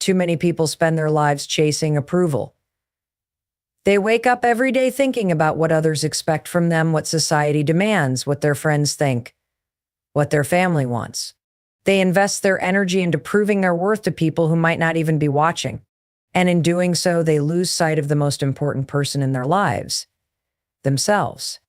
Too many people spend their lives chasing approval. They wake up every day thinking about what others expect from them, what society demands, what their friends think, what their family wants. They invest their energy into proving their worth to people who might not even be watching. And in doing so, they lose sight of the most important person in their lives, themselves.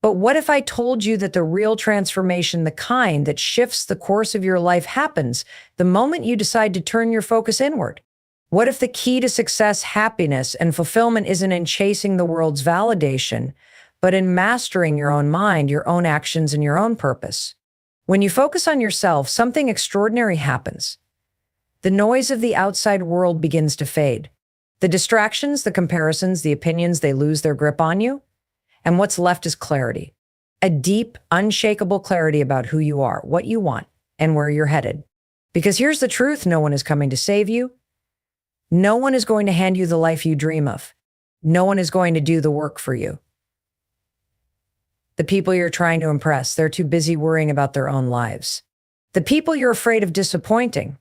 But what if I told you that the real transformation, the kind that shifts the course of your life, happens the moment you decide to turn your focus inward? What if the key to success, happiness, and fulfillment isn't in chasing the world's validation, but in mastering your own mind, your own actions, and your own purpose? When you focus on yourself, something extraordinary happens. The noise of the outside world begins to fade. The distractions, the comparisons, the opinions, they lose their grip on you. And what's left is clarity. A deep, unshakable clarity about who you are, what you want, and where you're headed. Because here's the truth, no one is coming to save you. No one is going to hand you the life you dream of. No one is going to do the work for you. The people you're trying to impress, they're too busy worrying about their own lives. The people you're afraid of disappointing,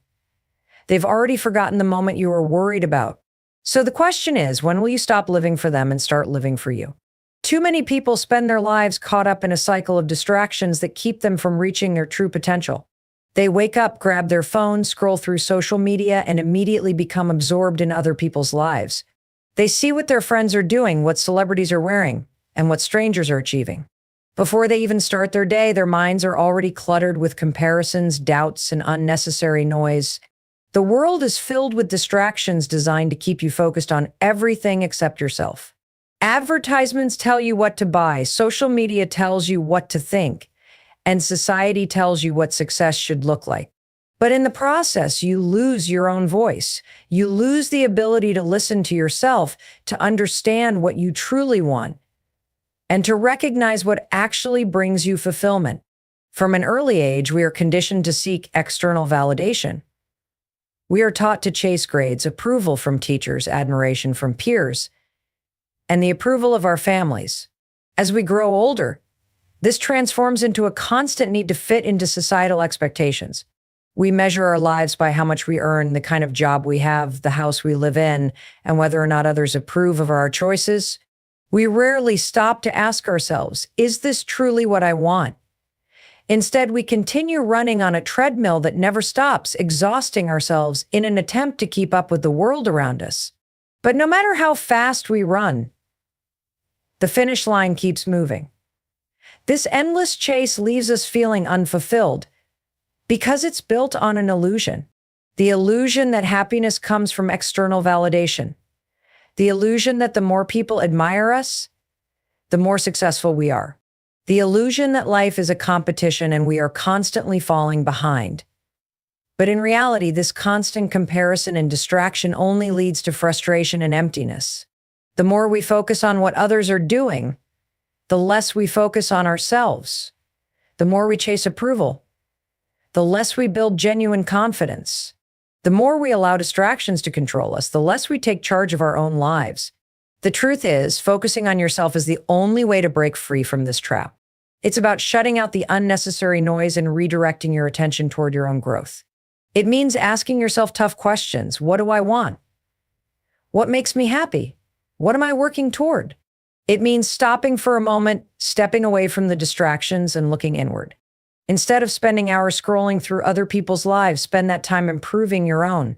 they've already forgotten the moment you were worried about. So the question is, when will you stop living for them and start living for you? Too many people spend their lives caught up in a cycle of distractions that keep them from reaching their true potential. They wake up, grab their phone, scroll through social media, and immediately become absorbed in other people's lives. They see what their friends are doing, what celebrities are wearing, and what strangers are achieving. Before they even start their day, their minds are already cluttered with comparisons, doubts, and unnecessary noise. The world is filled with distractions designed to keep you focused on everything except yourself. Advertisements tell you what to buy, social media tells you what to think, and society tells you what success should look like. But in the process, you lose your own voice. You lose the ability to listen to yourself, to understand what you truly want, and to recognize what actually brings you fulfillment. From an early age, we are conditioned to seek external validation. We are taught to chase grades, approval from teachers, admiration from peers, and the approval of our families. As we grow older, this transforms into a constant need to fit into societal expectations. We measure our lives by how much we earn, the kind of job we have, the house we live in, and whether or not others approve of our choices. We rarely stop to ask ourselves, is this truly what I want? Instead, we continue running on a treadmill that never stops, exhausting ourselves in an attempt to keep up with the world around us. But no matter how fast we run, the finish line keeps moving. This endless chase leaves us feeling unfulfilled because it's built on an illusion. The illusion that happiness comes from external validation. The illusion that the more people admire us, the more successful we are. The illusion that life is a competition and we are constantly falling behind. But in reality, this constant comparison and distraction only leads to frustration and emptiness. The more we focus on what others are doing, the less we focus on ourselves. The more we chase approval, the less we build genuine confidence. The more we allow distractions to control us, the less we take charge of our own lives. The truth is, focusing on yourself is the only way to break free from this trap. It's about shutting out the unnecessary noise and redirecting your attention toward your own growth. It means asking yourself tough questions. What do I want? What makes me happy? What am I working toward? It means stopping for a moment, stepping away from the distractions and looking inward. Instead of spending hours scrolling through other people's lives, spend that time improving your own.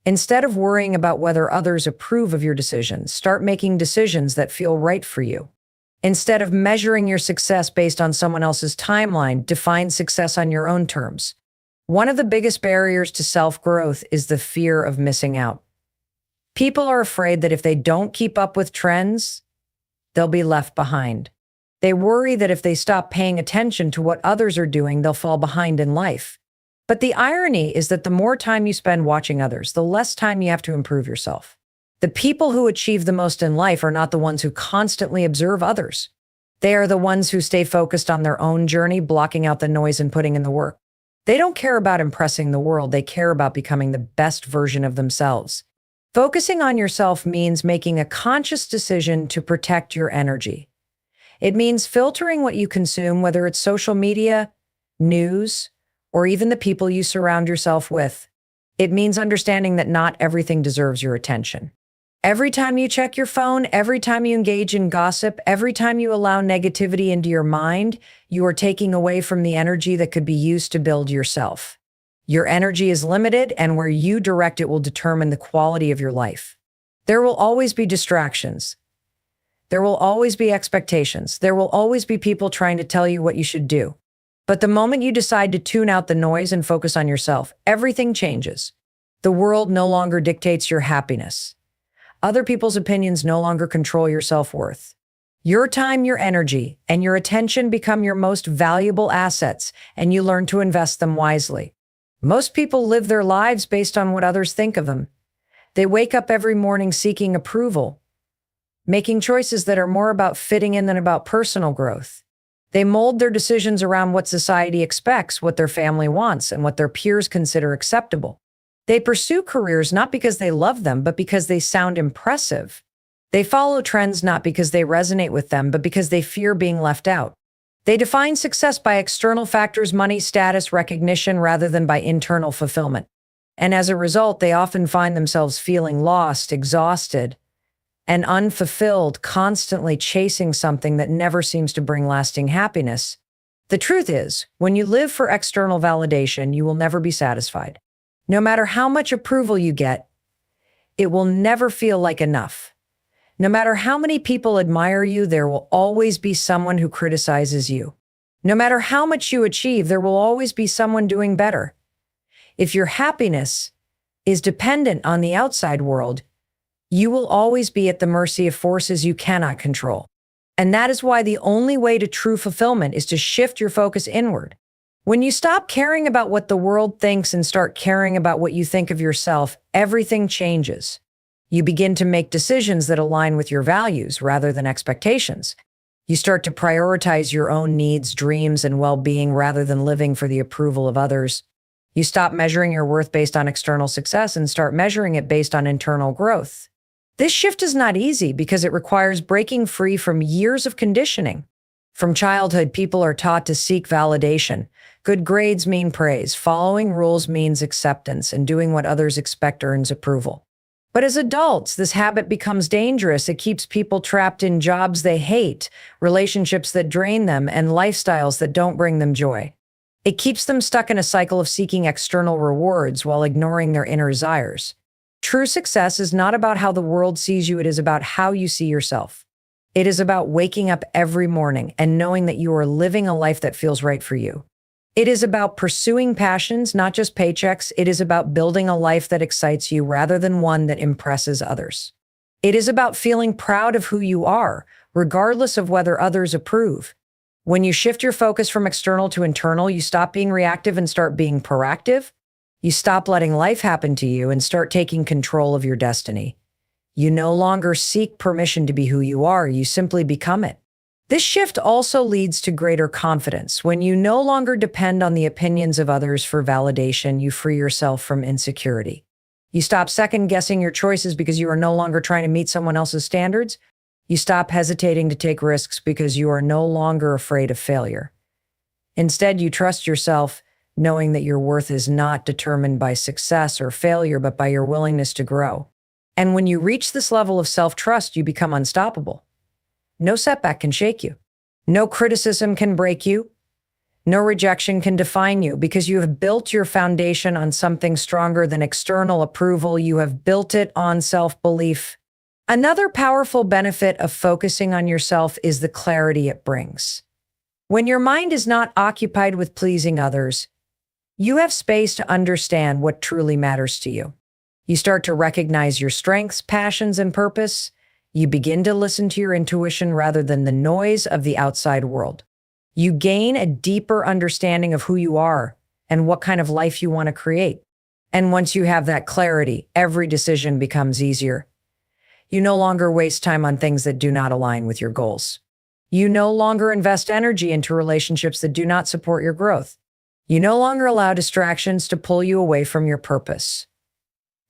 Instead of worrying about whether others approve of your decisions, start making decisions that feel right for you. Instead of measuring your success based on someone else's timeline, define success on your own terms. One of the biggest barriers to self-growth is the fear of missing out. People are afraid that if they don't keep up with trends, they'll be left behind. They worry that if they stop paying attention to what others are doing, they'll fall behind in life. But the irony is that the more time you spend watching others, the less time you have to improve yourself. The people who achieve the most in life are not the ones who constantly observe others. They are the ones who stay focused on their own journey, blocking out the noise and putting in the work. They don't care about impressing the world. They care about becoming the best version of themselves. Focusing on yourself means making a conscious decision to protect your energy. It means filtering what you consume, whether it's social media, news, or even the people you surround yourself with. It means understanding that not everything deserves your attention. Every time you check your phone, every time you engage in gossip, every time you allow negativity into your mind, you are taking away from the energy that could be used to build yourself. Your energy is limited, and where you direct it will determine the quality of your life. There will always be distractions. There will always be expectations. There will always be people trying to tell you what you should do. But the moment you decide to tune out the noise and focus on yourself, everything changes. The world no longer dictates your happiness. Other people's opinions no longer control your self-worth. Your time, your energy, and your attention become your most valuable assets, and you learn to invest them wisely. Most people live their lives based on what others think of them. They wake up every morning seeking approval, making choices that are more about fitting in than about personal growth. They mold their decisions around what society expects, what their family wants, and what their peers consider acceptable. They pursue careers not because they love them, but because they sound impressive. They follow trends not because they resonate with them, but because they fear being left out. They define success by external factors, money, status, recognition, rather than by internal fulfillment. And as a result, they often find themselves feeling lost, exhausted, and unfulfilled, constantly chasing something that never seems to bring lasting happiness. The truth is, when you live for external validation, you will never be satisfied. No matter how much approval you get, it will never feel like enough. No matter how many people admire you, there will always be someone who criticizes you. No matter how much you achieve, there will always be someone doing better. If your happiness is dependent on the outside world, you will always be at the mercy of forces you cannot control. And that is why the only way to true fulfillment is to shift your focus inward. When you stop caring about what the world thinks and start caring about what you think of yourself, everything changes. You begin to make decisions that align with your values rather than expectations. You start to prioritize your own needs, dreams, and well-being rather than living for the approval of others. You stop measuring your worth based on external success and start measuring it based on internal growth. This shift is not easy because it requires breaking free from years of conditioning. From childhood, people are taught to seek validation. Good grades mean praise, following rules means acceptance, and doing what others expect earns approval. But as adults, this habit becomes dangerous. It keeps people trapped in jobs they hate, relationships that drain them, and lifestyles that don't bring them joy. It keeps them stuck in a cycle of seeking external rewards while ignoring their inner desires. True success is not about how the world sees you, it is about how you see yourself. It is about waking up every morning and knowing that you are living a life that feels right for you. It is about pursuing passions, not just paychecks. It is about building a life that excites you rather than one that impresses others. It is about feeling proud of who you are, regardless of whether others approve. When you shift your focus from external to internal, you stop being reactive and start being proactive. You stop letting life happen to you and start taking control of your destiny. You no longer seek permission to be who you are, you simply become it. This shift also leads to greater confidence. When you no longer depend on the opinions of others for validation, you free yourself from insecurity. You stop second-guessing your choices because you are no longer trying to meet someone else's standards. You stop hesitating to take risks because you are no longer afraid of failure. Instead, you trust yourself, knowing that your worth is not determined by success or failure, but by your willingness to grow. And when you reach this level of self-trust, you become unstoppable. No setback can shake you. No criticism can break you. No rejection can define you because you have built your foundation on something stronger than external approval. You have built it on self-belief. Another powerful benefit of focusing on yourself is the clarity it brings. When your mind is not occupied with pleasing others, you have space to understand what truly matters to you. You start to recognize your strengths, passions, and purpose. You begin to listen to your intuition rather than the noise of the outside world. You gain a deeper understanding of who you are and what kind of life you want to create. And once you have that clarity, every decision becomes easier. You no longer waste time on things that do not align with your goals. You no longer invest energy into relationships that do not support your growth. You no longer allow distractions to pull you away from your purpose.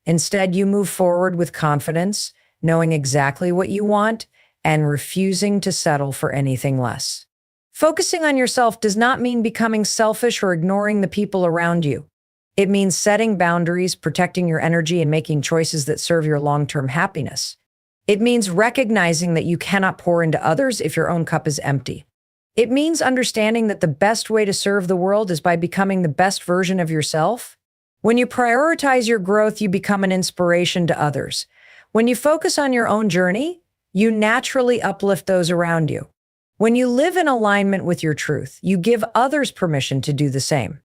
Instead, you move forward with confidence, knowing exactly what you want and refusing to settle for anything less. Focusing on yourself does not mean becoming selfish or ignoring the people around you. It means setting boundaries, protecting your energy, and making choices that serve your long-term happiness. It means recognizing that you cannot pour into others if your own cup is empty. It means understanding that the best way to serve the world is by becoming the best version of yourself. When you prioritize your growth, you become an inspiration to others. When you focus on your own journey, you naturally uplift those around you. When you live in alignment with your truth, you give others permission to do the same.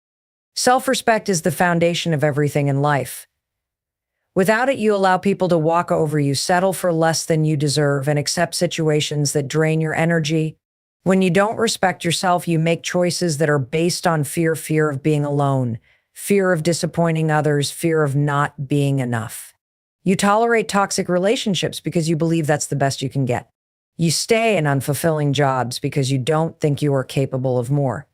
Self-respect is the foundation of everything in life. Without it, you allow people to walk over you, settle for less than you deserve, and accept situations that drain your energy. When you don't respect yourself, you make choices that are based on fear of being alone, fear of disappointing others, fear of not being enough. You tolerate toxic relationships because you believe that's the best you can get. You stay in unfulfilling jobs because you don't think you are capable of more.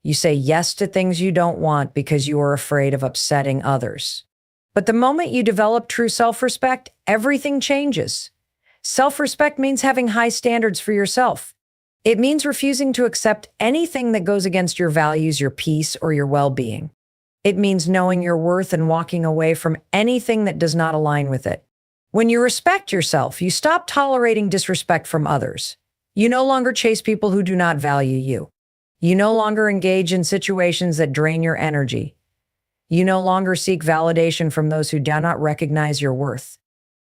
You say yes to things you don't want because you are afraid of upsetting others. But the moment you develop true self-respect, everything changes. Self-respect means having high standards for yourself. It means refusing to accept anything that goes against your values, your peace, or your well-being. It means knowing your worth and walking away from anything that does not align with it. When you respect yourself, you stop tolerating disrespect from others. You no longer chase people who do not value you. You no longer engage in situations that drain your energy. You no longer seek validation from those who do not recognize your worth.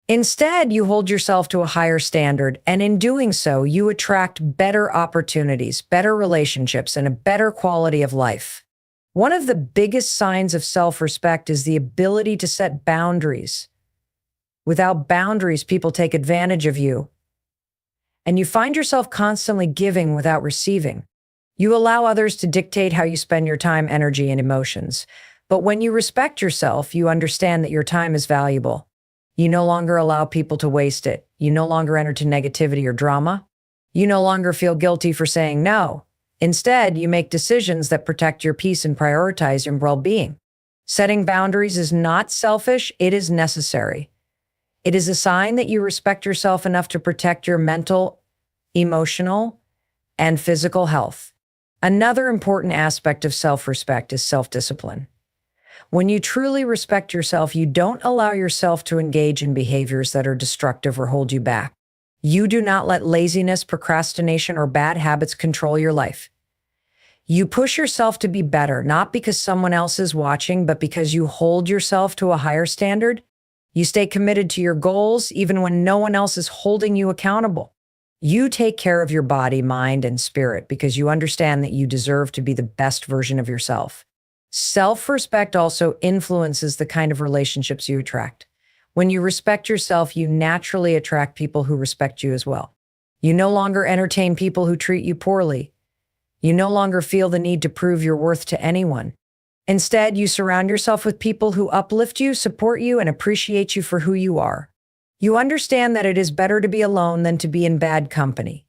Instead, you hold yourself to a higher standard, and in doing so, you attract better opportunities, better relationships, and a better quality of life. One of the biggest signs of self-respect is the ability to set boundaries. Without boundaries, people take advantage of you, and you find yourself constantly giving without receiving. You allow others to dictate how you spend your time, energy, and emotions. But when you respect yourself, you understand that your time is valuable. You no longer allow people to waste it. You no longer enter to negativity or drama. You no longer feel guilty for saying no. Instead, you make decisions that protect your peace and prioritize your well-being. Setting boundaries is not selfish, it is necessary. It is a sign that you respect yourself enough to protect your mental, emotional, and physical health. Another important aspect of self-respect is self-discipline. When you truly respect yourself, you don't allow yourself to engage in behaviors that are destructive or hold you back. You do not let laziness, procrastination, or bad habits control your life. You push yourself to be better, not because someone else is watching, but because you hold yourself to a higher standard. You stay committed to your goals even when no one else is holding you accountable. You take care of your body, mind, and spirit because you understand that you deserve to be the best version of yourself. Self-respect also influences the kind of relationships you attract. When you respect yourself, you naturally attract people who respect you as well. You no longer entertain people who treat you poorly. You no longer feel the need to prove your worth to anyone. Instead, you surround yourself with people who uplift you, support you, and appreciate you for who you are. You understand that it is better to be alone than to be in bad company.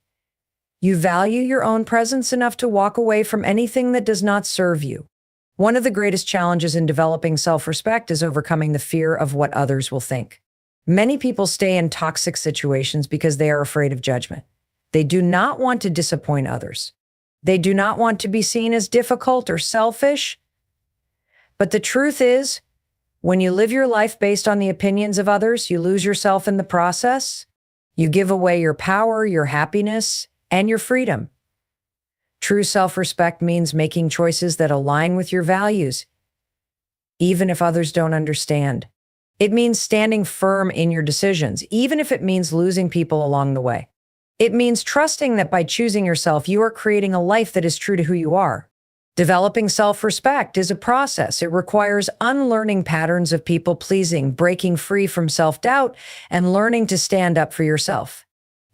You value your own presence enough to walk away from anything that does not serve you. One of the greatest challenges in developing self-respect is overcoming the fear of what others will think. Many people stay in toxic situations because they are afraid of judgment. They do not want to disappoint others. They do not want to be seen as difficult or selfish. But the truth is, when you live your life based on the opinions of others, you lose yourself in the process. You give away your power, your happiness, and your freedom. True self-respect means making choices that align with your values, even if others don't understand. It means standing firm in your decisions, even if it means losing people along the way. It means trusting that by choosing yourself, you are creating a life that is true to who you are. Developing self-respect is a process. It requires unlearning patterns of people-pleasing, breaking free from self-doubt, and learning to stand up for yourself.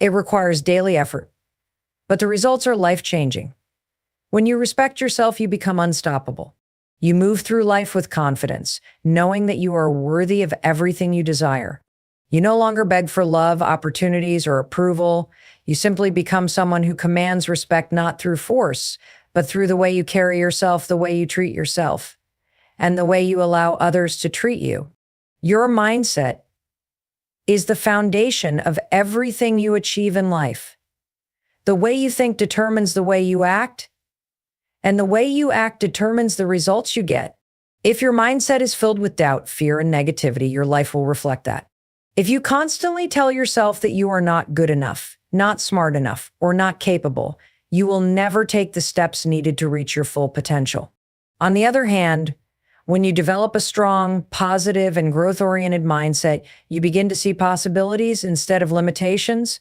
It requires daily effort, but the results are life-changing. When you respect yourself, you become unstoppable. You move through life with confidence, knowing that you are worthy of everything you desire. You no longer beg for love, opportunities, or approval. You simply become someone who commands respect not through force, but through the way you carry yourself, the way you treat yourself, and the way you allow others to treat you. Your mindset is the foundation of everything you achieve in life. The way you think determines the way you act, and the way you act determines the results you get. If your mindset is filled with doubt, fear, and negativity, your life will reflect that. If you constantly tell yourself that you are not good enough, not smart enough, or not capable, you will never take the steps needed to reach your full potential. On the other hand, when you develop a strong, positive, and growth-oriented mindset, you begin to see possibilities instead of limitations.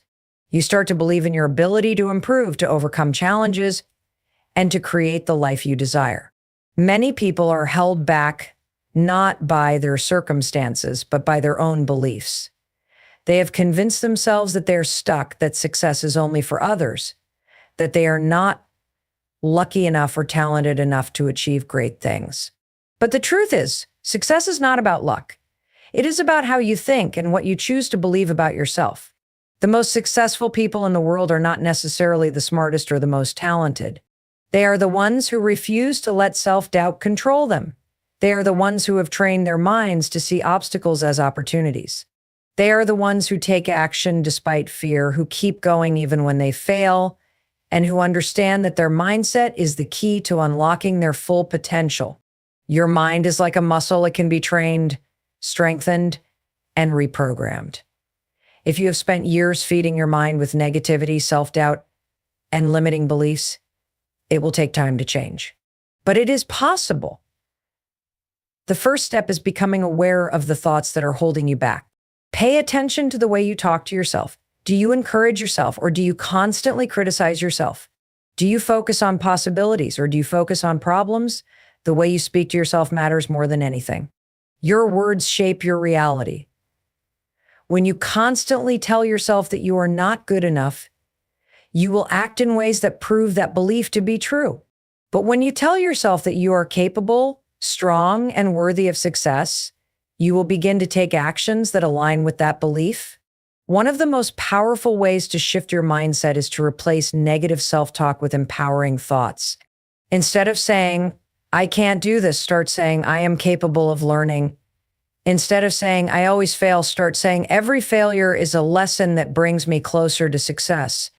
You start to believe in your ability to improve, to overcome challenges, and to create the life you desire. Many people are held back not by their circumstances, but by their own beliefs. They have convinced themselves that they're stuck, that success is only for others, that they are not lucky enough or talented enough to achieve great things. But the truth is, success is not about luck. It is about how you think and what you choose to believe about yourself. The most successful people in the world are not necessarily the smartest or the most talented. They are the ones who refuse to let self-doubt control them. They are the ones who have trained their minds to see obstacles as opportunities. They are the ones who take action despite fear, who keep going even when they fail, and who understand that their mindset is the key to unlocking their full potential. Your mind is like a muscle. It can be trained, strengthened, and reprogrammed. If you have spent years feeding your mind with negativity, self-doubt, and limiting beliefs, it will take time to change. But it is possible. The first step is becoming aware of the thoughts that are holding you back. Pay attention to the way you talk to yourself. Do you encourage yourself, or do you constantly criticize yourself? Do you focus on possibilities, or do you focus on problems? The way you speak to yourself matters more than anything. Your words shape your reality. When you constantly tell yourself that you are not good enough, you will act in ways that prove that belief to be true. But when you tell yourself that you are capable, strong, and worthy of success, you will begin to take actions that align with that belief. One of the most powerful ways to shift your mindset is to replace negative self-talk with empowering thoughts. Instead of saying, "I can't do this," start saying, "I am capable of learning." Instead of saying, "I always fail," start saying, "Every failure is a lesson that brings me closer to success."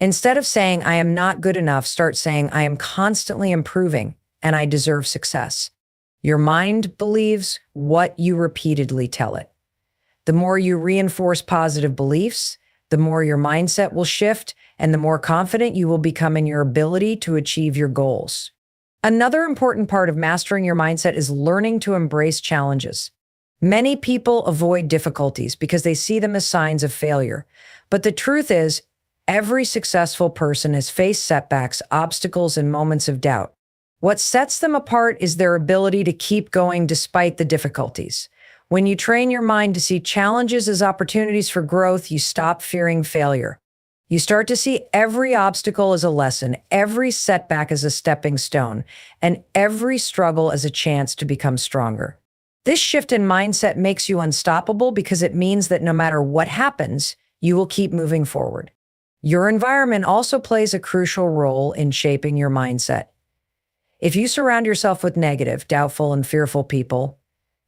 Instead of saying, "I am not good enough," start saying, "I am constantly improving and I deserve success." Your mind believes what you repeatedly tell it. The more you reinforce positive beliefs, the more your mindset will shift and the more confident you will become in your ability to achieve your goals. Another important part of mastering your mindset is learning to embrace challenges. Many people avoid difficulties because they see them as signs of failure. But the truth is, every successful person has faced setbacks, obstacles, and moments of doubt. What sets them apart is their ability to keep going despite the difficulties. When you train your mind to see challenges as opportunities for growth, you stop fearing failure. You start to see every obstacle as a lesson, every setback as a stepping stone, and every struggle as a chance to become stronger. This shift in mindset makes you unstoppable because it means that no matter what happens, you will keep moving forward. Your environment also plays a crucial role in shaping your mindset. If you surround yourself with negative, doubtful, and fearful people,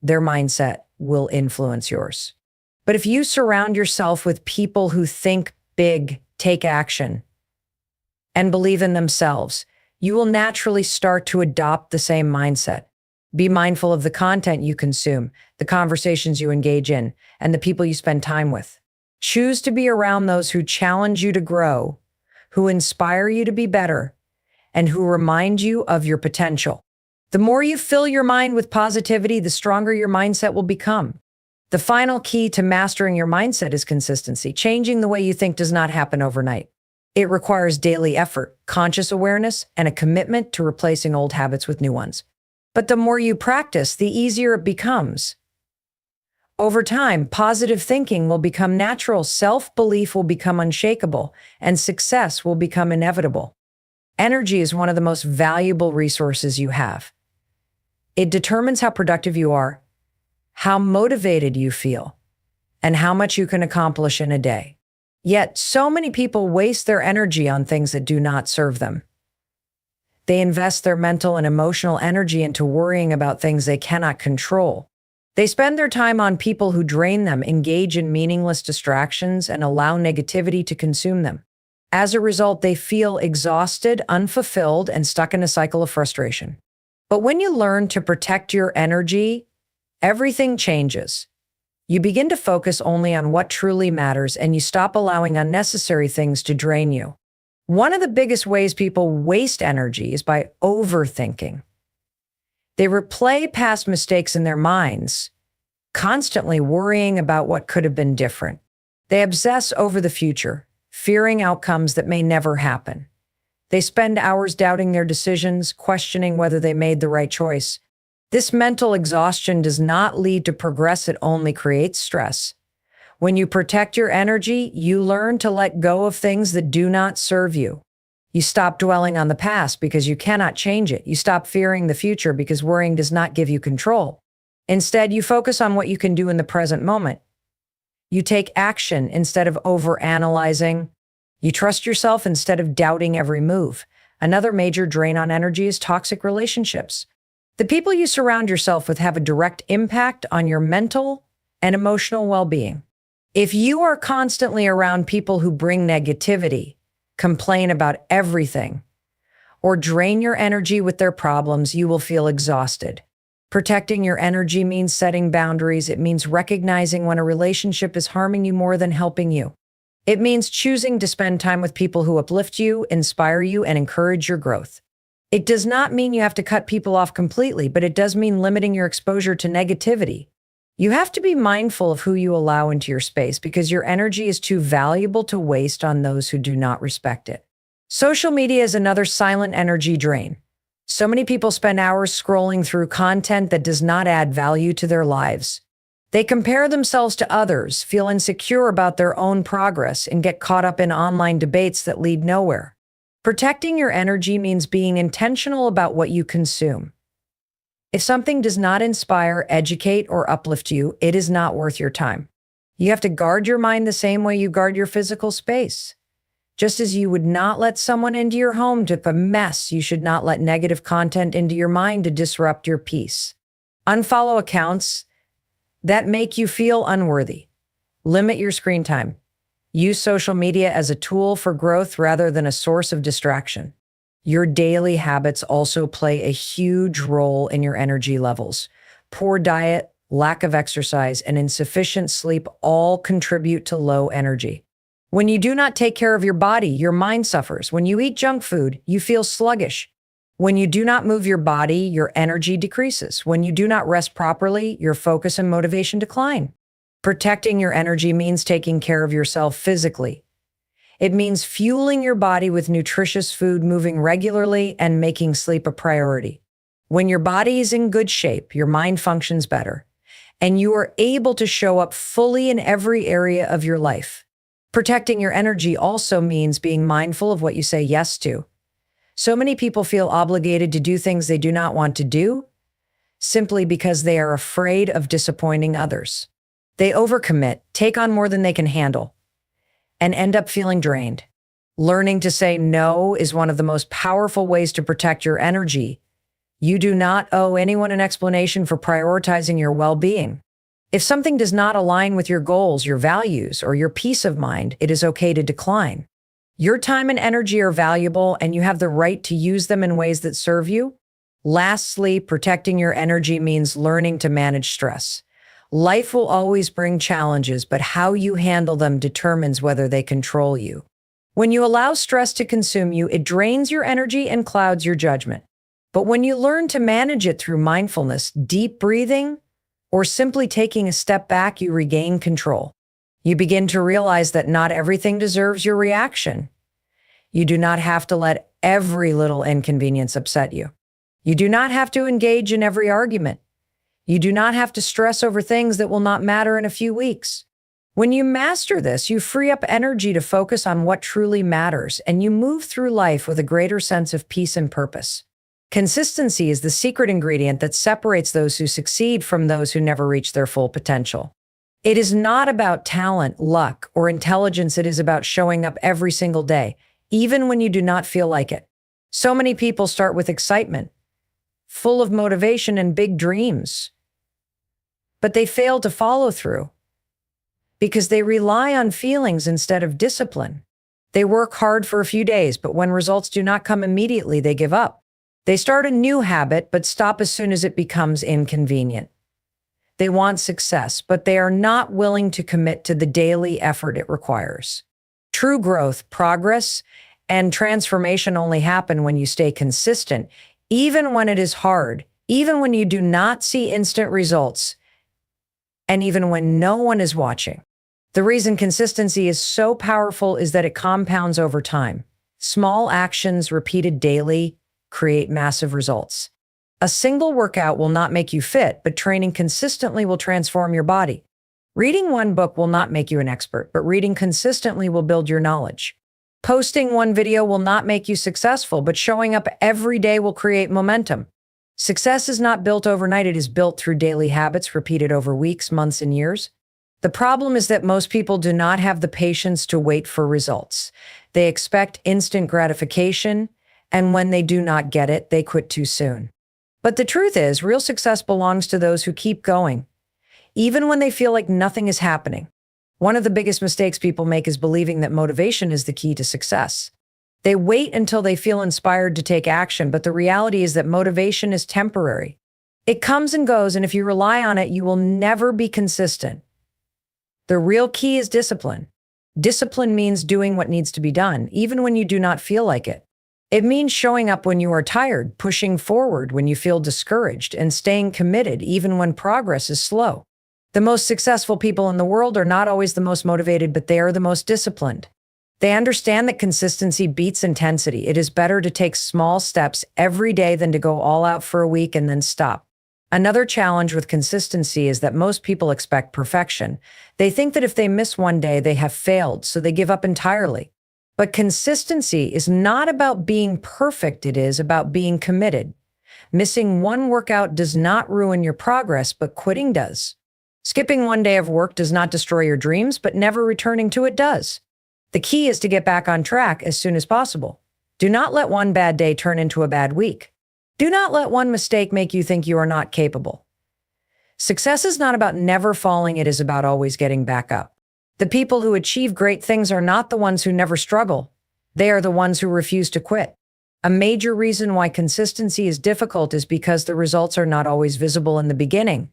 their mindset will influence yours. But if you surround yourself with people who think big, take action, and believe in themselves, you will naturally start to adopt the same mindset. Be mindful of the content you consume, the conversations you engage in, and the people you spend time with. Choose to be around those who challenge you to grow, who inspire you to be better, and who remind you of your potential. The more you fill your mind with positivity, the stronger your mindset will become. The final key to mastering your mindset is consistency. Changing the way you think does not happen overnight. It requires daily effort, conscious awareness, and a commitment to replacing old habits with new ones. But the more you practice, the easier it becomes. Over time, positive thinking will become natural, self-belief will become unshakable, and success will become inevitable. Energy is one of the most valuable resources you have. It determines how productive you are, how motivated you feel, and how much you can accomplish in a day. Yet, so many people waste their energy on things that do not serve them. They invest their mental and emotional energy into worrying about things they cannot control. They spend their time on people who drain them, engage in meaningless distractions, and allow negativity to consume them. As a result, they feel exhausted, unfulfilled, and stuck in a cycle of frustration. But when you learn to protect your energy, everything changes. You begin to focus only on what truly matters and you stop allowing unnecessary things to drain you. One of the biggest ways people waste energy is by overthinking. They replay past mistakes in their minds, constantly worrying about what could have been different. They obsess over the future, fearing outcomes that may never happen. They spend hours doubting their decisions, questioning whether they made the right choice. This mental exhaustion does not lead to progress, it only creates stress. When you protect your energy, you learn to let go of things that do not serve you. You stop dwelling on the past because you cannot change it. You stop fearing the future because worrying does not give you control. Instead, you focus on what you can do in the present moment. You take action instead of overanalyzing. You trust yourself instead of doubting every move. Another major drain on energy is toxic relationships. The people you surround yourself with have a direct impact on your mental and emotional well-being. If you are constantly around people who bring negativity, complain about everything, or drain your energy with their problems, you will feel exhausted. Protecting your energy means setting boundaries. It means recognizing when a relationship is harming you more than helping you. It means choosing to spend time with people who uplift you, inspire you, and encourage your growth. It does not mean you have to cut people off completely, but it does mean limiting your exposure to negativity. You have to be mindful of who you allow into your space because your energy is too valuable to waste on those who do not respect it. Social media is another silent energy drain. So many people spend hours scrolling through content that does not add value to their lives. They compare themselves to others, feel insecure about their own progress, and get caught up in online debates that lead nowhere. Protecting your energy means being intentional about what you consume. If something does not inspire, educate, or uplift you, it is not worth your time. You have to guard your mind the same way you guard your physical space. Just as you would not let someone into your home to a mess, you should not let negative content into your mind to disrupt your peace. Unfollow accounts that make you feel unworthy. Limit your screen time. Use social media as a tool for growth rather than a source of distraction. Your daily habits also play a huge role in your energy levels. Poor diet, lack of exercise, and insufficient sleep all contribute to low energy. When you do not take care of your body, your mind suffers. When you eat junk food, you feel sluggish. When you do not move your body, your energy decreases. When you do not rest properly, your focus and motivation decline. Protecting your energy means taking care of yourself physically. It means fueling your body with nutritious food, moving regularly, and making sleep a priority. When your body is in good shape, your mind functions better, and you are able to show up fully in every area of your life. Protecting your energy also means being mindful of what you say yes to. So many people feel obligated to do things they do not want to do simply because they are afraid of disappointing others. They overcommit, take on more than they can handle, and end up feeling drained. Learning to say no is one of the most powerful ways to protect your energy. You do not owe anyone an explanation for prioritizing your well-being. If something does not align with your goals, your values, or your peace of mind, it is okay to decline. Your time and energy are valuable, and you have the right to use them in ways that serve you. Lastly, protecting your energy means learning to manage stress. Life will always bring challenges, but how you handle them determines whether they control you. When you allow stress to consume you, it drains your energy and clouds your judgment. But when you learn to manage it through mindfulness, deep breathing, or simply taking a step back, you regain control. You begin to realize that not everything deserves your reaction. You do not have to let every little inconvenience upset you. You do not have to engage in every argument. You do not have to stress over things that will not matter in a few weeks. When you master this, you free up energy to focus on what truly matters, and you move through life with a greater sense of peace and purpose. Consistency is the secret ingredient that separates those who succeed from those who never reach their full potential. It is not about talent, luck, or intelligence. It is about showing up every single day, even when you do not feel like it. So many people start with excitement, full of motivation and big dreams, but they fail to follow through because they rely on feelings instead of discipline. They work hard for a few days, but when results do not come immediately, they give up. They start a new habit but stop as soon as it becomes inconvenient. They want success, but they are not willing to commit to the daily effort it requires. True growth, progress, and transformation only happen when you stay consistent, even when it is hard, even when you do not see instant results, and even when no one is watching. The reason consistency is so powerful is that it compounds over time. Small actions repeated daily create massive results. A single workout will not make you fit, but training consistently will transform your body. Reading one book will not make you an expert, but reading consistently will build your knowledge. Posting one video will not make you successful, but showing up every day will create momentum. Success is not built overnight, it is built through daily habits repeated over weeks, months, and years. The problem is that most people do not have the patience to wait for results. They expect instant gratification, and when they do not get it, they quit too soon. But the truth is, real success belongs to those who keep going, even when they feel like nothing is happening. One of the biggest mistakes people make is believing that motivation is the key to success. They wait until they feel inspired to take action, but the reality is that motivation is temporary. It comes and goes, and if you rely on it, you will never be consistent. The real key is discipline. Discipline means doing what needs to be done, even when you do not feel like it. It means showing up when you are tired, pushing forward when you feel discouraged, and staying committed even when progress is slow. The most successful people in the world are not always the most motivated, but they are the most disciplined. They understand that consistency beats intensity. It is better to take small steps every day than to go all out for a week and then stop. Another challenge with consistency is that most people expect perfection. They think that if they miss one day, they have failed, so they give up entirely. But consistency is not about being perfect, it is about being committed. Missing one workout does not ruin your progress, but quitting does. Skipping one day of work does not destroy your dreams, but never returning to it does. The key is to get back on track as soon as possible. Do not let one bad day turn into a bad week. Do not let one mistake make you think you are not capable. Success is not about never falling, it is about always getting back up. The people who achieve great things are not the ones who never struggle. They are the ones who refuse to quit. A major reason why consistency is difficult is because the results are not always visible in the beginning.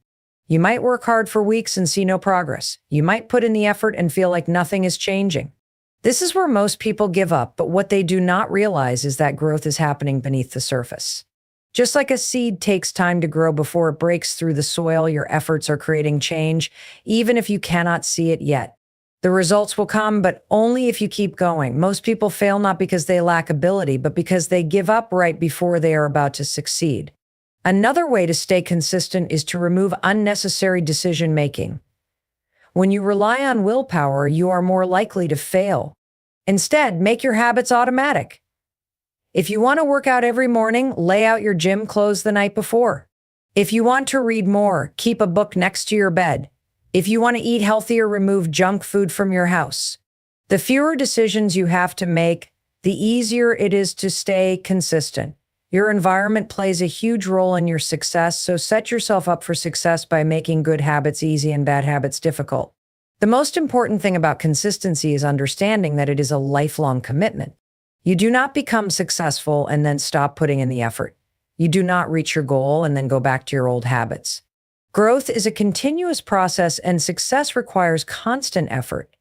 You might work hard for weeks and see no progress. You might put in the effort and feel like nothing is changing. This is where most people give up, but what they do not realize is that growth is happening beneath the surface. Just like a seed takes time to grow before it breaks through the soil, your efforts are creating change, even if you cannot see it yet. The results will come, but only if you keep going. Most people fail not because they lack ability, but because they give up right before they are about to succeed. Another way to stay consistent is to remove unnecessary decision-making. When you rely on willpower, you are more likely to fail. Instead, make your habits automatic. If you want to work out every morning, lay out your gym clothes the night before. If you want to read more, keep a book next to your bed. If you want to eat healthier, remove junk food from your house. The fewer decisions you have to make, the easier it is to stay consistent. Your environment plays a huge role in your success, so set yourself up for success by making good habits easy and bad habits difficult. The most important thing about consistency is understanding that it is a lifelong commitment. You do not become successful and then stop putting in the effort. You do not reach your goal and then go back to your old habits. Growth is a continuous process, and success requires constant effort.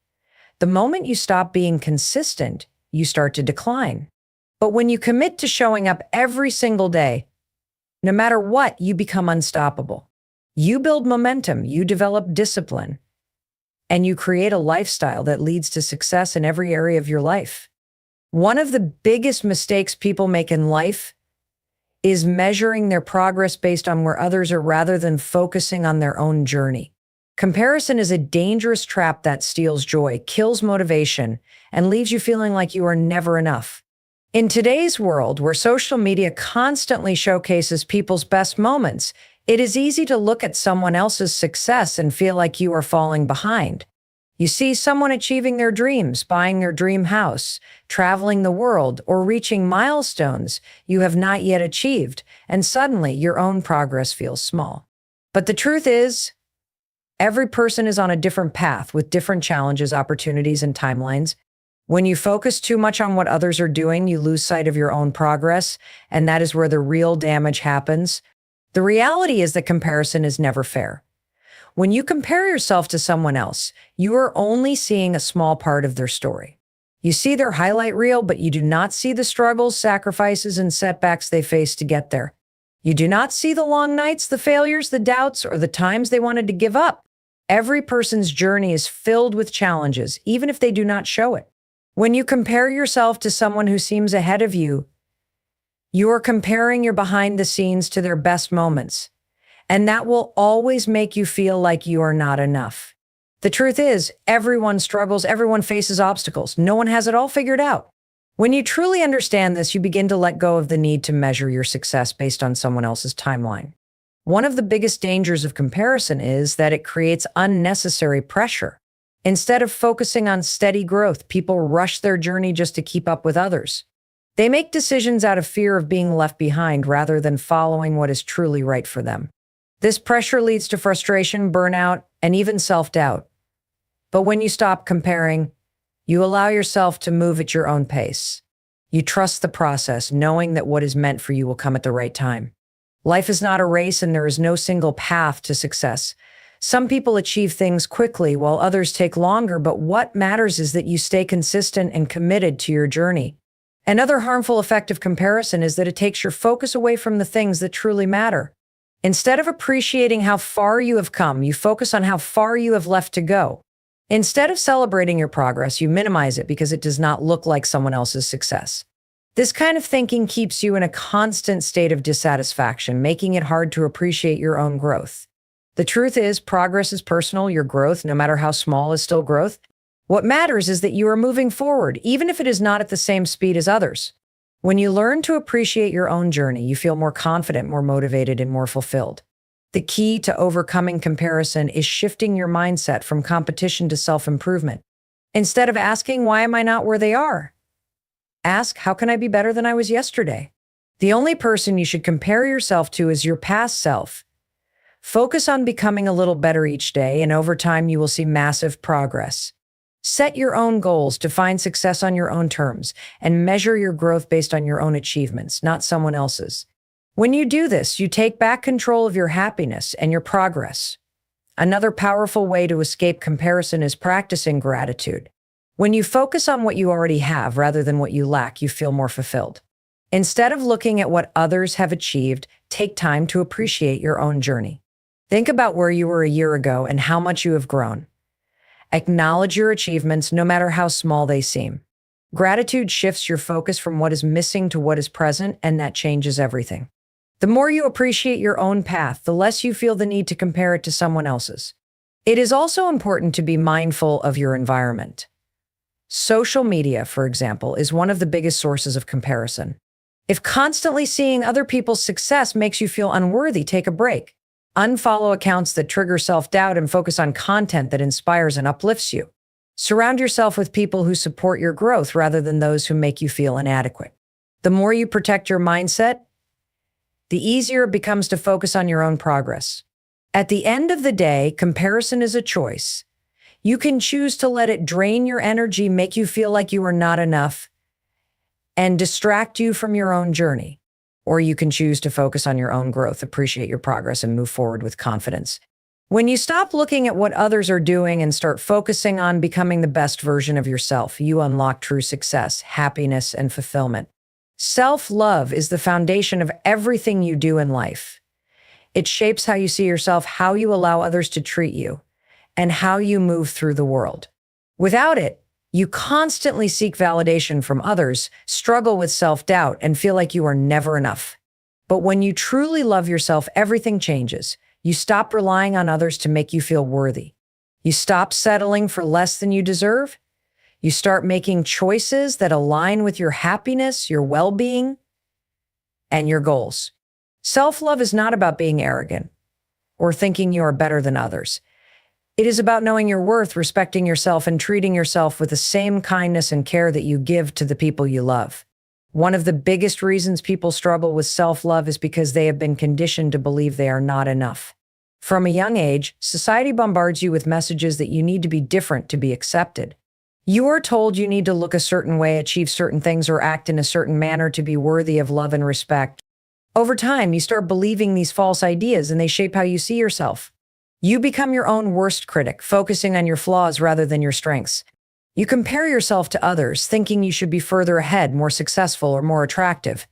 The moment you stop being consistent, you start to decline. But when you commit to showing up every single day, no matter what, you become unstoppable. You build momentum, you develop discipline, and you create a lifestyle that leads to success in every area of your life. One of the biggest mistakes people make in life is measuring their progress based on where others are rather than focusing on their own journey. Comparison is a dangerous trap that steals joy, kills motivation, and leaves you feeling like you are never enough. In today's world, where social media constantly showcases people's best moments, it is easy to look at someone else's success and feel like you are falling behind. You see someone achieving their dreams, buying their dream house, traveling the world, or reaching milestones you have not yet achieved, and suddenly your own progress feels small. But the truth is, every person is on a different path with different challenges, opportunities, and timelines. When you focus too much on what others are doing, you lose sight of your own progress, and that is where the real damage happens. The reality is that comparison is never fair. When you compare yourself to someone else, you are only seeing a small part of their story. You see their highlight reel, but you do not see the struggles, sacrifices, and setbacks they faced to get there. You do not see the long nights, the failures, the doubts, or the times they wanted to give up. Every person's journey is filled with challenges, even if they do not show it. When you compare yourself to someone who seems ahead of you, you are comparing your behind the scenes to their best moments, and that will always make you feel like you are not enough. The truth is, everyone struggles, everyone faces obstacles. No one has it all figured out. When you truly understand this, you begin to let go of the need to measure your success based on someone else's timeline. One of the biggest dangers of comparison is that it creates unnecessary pressure. Instead of focusing on steady growth, people rush their journey just to keep up with others. They make decisions out of fear of being left behind rather than following what is truly right for them. This pressure leads to frustration, burnout, and even self-doubt. But when you stop comparing, you allow yourself to move at your own pace. You trust the process, knowing that what is meant for you will come at the right time. Life is not a race, and there is no single path to success. Some people achieve things quickly while others take longer, but what matters is that you stay consistent and committed to your journey. Another harmful effect of comparison is that it takes your focus away from the things that truly matter. Instead of appreciating how far you have come, you focus on how far you have left to go. Instead of celebrating your progress, you minimize it because it does not look like someone else's success. This kind of thinking keeps you in a constant state of dissatisfaction, making it hard to appreciate your own growth. The truth is, progress is personal. Your growth, no matter how small, is still growth. What matters is that you are moving forward, even if it is not at the same speed as others. When you learn to appreciate your own journey, you feel more confident, more motivated, and more fulfilled. The key to overcoming comparison is shifting your mindset from competition to self-improvement. Instead of asking, why am I not where they are? Ask, how can I be better than I was yesterday? The only person you should compare yourself to is your past self. Focus on becoming a little better each day, and over time you will see massive progress. Set your own goals to find success on your own terms, and measure your growth based on your own achievements, not someone else's. When you do this, you take back control of your happiness and your progress. Another powerful way to escape comparison is practicing gratitude. When you focus on what you already have rather than what you lack, you feel more fulfilled. Instead of looking at what others have achieved, take time to appreciate your own journey. Think about where you were a year ago and how much you have grown. Acknowledge your achievements, no matter how small they seem. Gratitude shifts your focus from what is missing to what is present, and that changes everything. The more you appreciate your own path, the less you feel the need to compare it to someone else's. It is also important to be mindful of your environment. Social media, for example, is one of the biggest sources of comparison. If constantly seeing other people's success makes you feel unworthy, take a break. Unfollow accounts that trigger self-doubt and focus on content that inspires and uplifts you. Surround yourself with people who support your growth rather than those who make you feel inadequate. The more you protect your mindset, the easier it becomes to focus on your own progress. At the end of the day, comparison is a choice. You can choose to let it drain your energy, make you feel like you are not enough, and distract you from your own journey. Or you can choose to focus on your own growth, appreciate your progress, and move forward with confidence. When you stop looking at what others are doing and start focusing on becoming the best version of yourself, you unlock true success, happiness, and fulfillment. Self-love is the foundation of everything you do in life. It shapes how you see yourself, how you allow others to treat you, and how you move through the world. Without it, you constantly seek validation from others, struggle with self-doubt, and feel like you are never enough. But when you truly love yourself, everything changes. You stop relying on others to make you feel worthy. You stop settling for less than you deserve. You start making choices that align with your happiness, your well-being, and your goals. Self-love is not about being arrogant or thinking you are better than others. It is about knowing your worth, respecting yourself, and treating yourself with the same kindness and care that you give to the people you love. One of the biggest reasons people struggle with self-love is because they have been conditioned to believe they are not enough. From a young age, society bombards you with messages that you need to be different to be accepted. You are told you need to look a certain way, achieve certain things, or act in a certain manner to be worthy of love and respect. Over time, you start believing these false ideas and they shape how you see yourself. You become your own worst critic, focusing on your flaws rather than your strengths. You compare yourself to others, thinking you should be further ahead, more successful, or more attractive.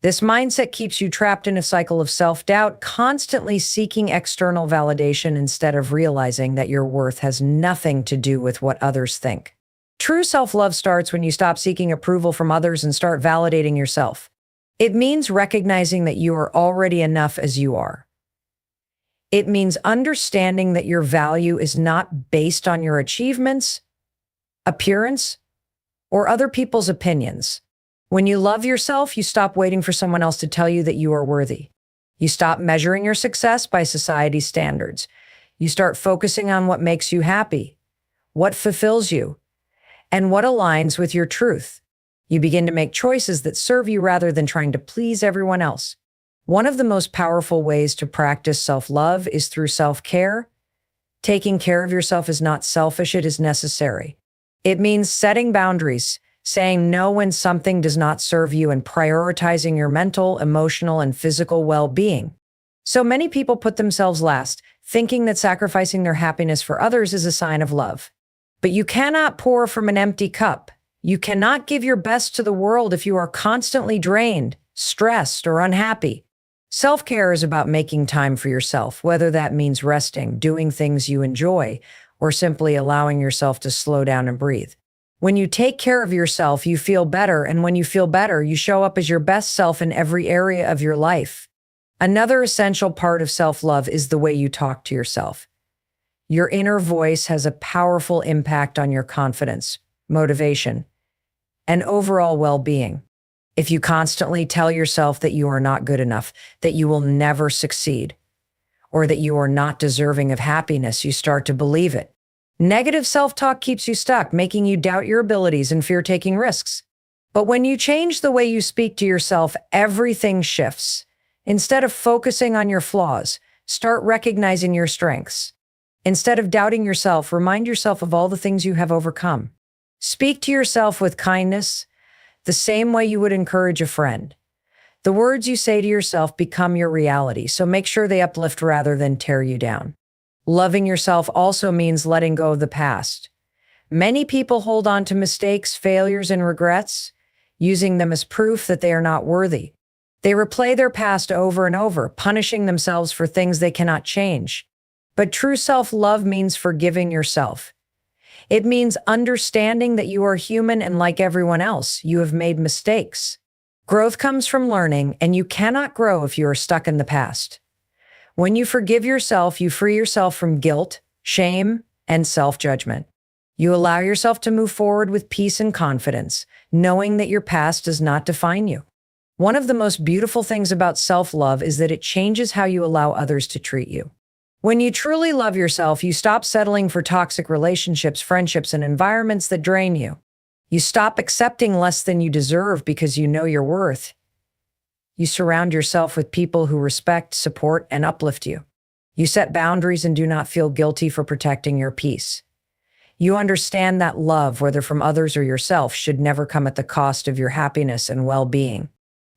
This mindset keeps you trapped in a cycle of self-doubt, constantly seeking external validation instead of realizing that your worth has nothing to do with what others think. True self-love starts when you stop seeking approval from others and start validating yourself. It means recognizing that you are already enough as you are. It means understanding that your value is not based on your achievements, appearance, or other people's opinions. When you love yourself, you stop waiting for someone else to tell you that you are worthy. You stop measuring your success by society's standards. You start focusing on what makes you happy, what fulfills you, and what aligns with your truth. You begin to make choices that serve you rather than trying to please everyone else. One of the most powerful ways to practice self-love is through self-care. Taking care of yourself is not selfish, it is necessary. It means setting boundaries, saying no when something does not serve you, and prioritizing your mental, emotional, and physical well-being. So many people put themselves last, thinking that sacrificing their happiness for others is a sign of love. But you cannot pour from an empty cup. You cannot give your best to the world if you are constantly drained, stressed, or unhappy. Self-care is about making time for yourself, whether that means resting, doing things you enjoy, or simply allowing yourself to slow down and breathe. When you take care of yourself, you feel better, and when you feel better, you show up as your best self in every area of your life. Another essential part of self-love is the way you talk to yourself. Your inner voice has a powerful impact on your confidence, motivation, and overall well-being. If you constantly tell yourself that you are not good enough, that you will never succeed, or that you are not deserving of happiness, you start to believe it. Negative self-talk keeps you stuck, making you doubt your abilities and fear taking risks. But when you change the way you speak to yourself, everything shifts. Instead of focusing on your flaws, start recognizing your strengths. Instead of doubting yourself, remind yourself of all the things you have overcome. Speak to yourself with kindness, the same way you would encourage a friend. The words you say to yourself become your reality, so make sure they uplift rather than tear you down. Loving yourself also means letting go of the past. Many people hold on to mistakes, failures, and regrets, using them as proof that they are not worthy. They replay their past over and over, punishing themselves for things they cannot change. But true self-love means forgiving yourself. It means understanding that you are human and like everyone else, you have made mistakes. Growth comes from learning, and you cannot grow if you are stuck in the past. When you forgive yourself, you free yourself from guilt, shame, and self-judgment. You allow yourself to move forward with peace and confidence, knowing that your past does not define you. One of the most beautiful things about self-love is that it changes how you allow others to treat you. When you truly love yourself, you stop settling for toxic relationships, friendships, and environments that drain you. You stop accepting less than you deserve because you know your worth. You surround yourself with people who respect, support, and uplift you. You set boundaries and do not feel guilty for protecting your peace. You understand that love, whether from others or yourself, should never come at the cost of your happiness and well-being.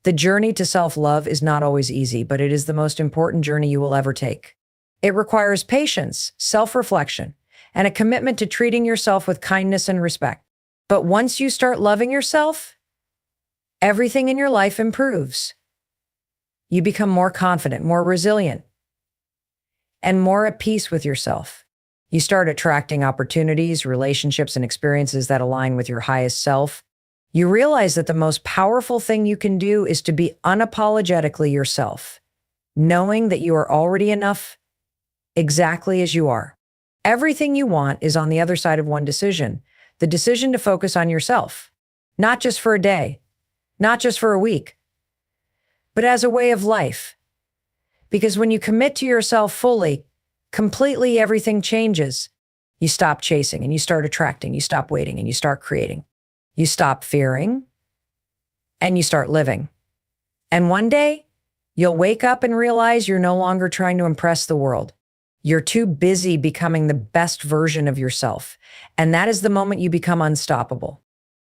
The journey to self-love is not always easy, but it is the most important journey you will ever take. It requires patience, self-reflection, and a commitment to treating yourself with kindness and respect. But once you start loving yourself, everything in your life improves. You become more confident, more resilient, and more at peace with yourself. You start attracting opportunities, relationships, and experiences that align with your highest self. You realize that the most powerful thing you can do is to be unapologetically yourself, knowing that you are already enough exactly as you are. Everything you want is on the other side of one decision, the decision to focus on yourself, not just for a day, not just for a week, but as a way of life. Because when you commit to yourself fully, completely, everything changes. You stop chasing and you start attracting. You stop waiting and you start creating. You stop fearing and you start living. And one day, you'll wake up and realize you're no longer trying to impress the world. You're too busy becoming the best version of yourself. And that is the moment you become unstoppable.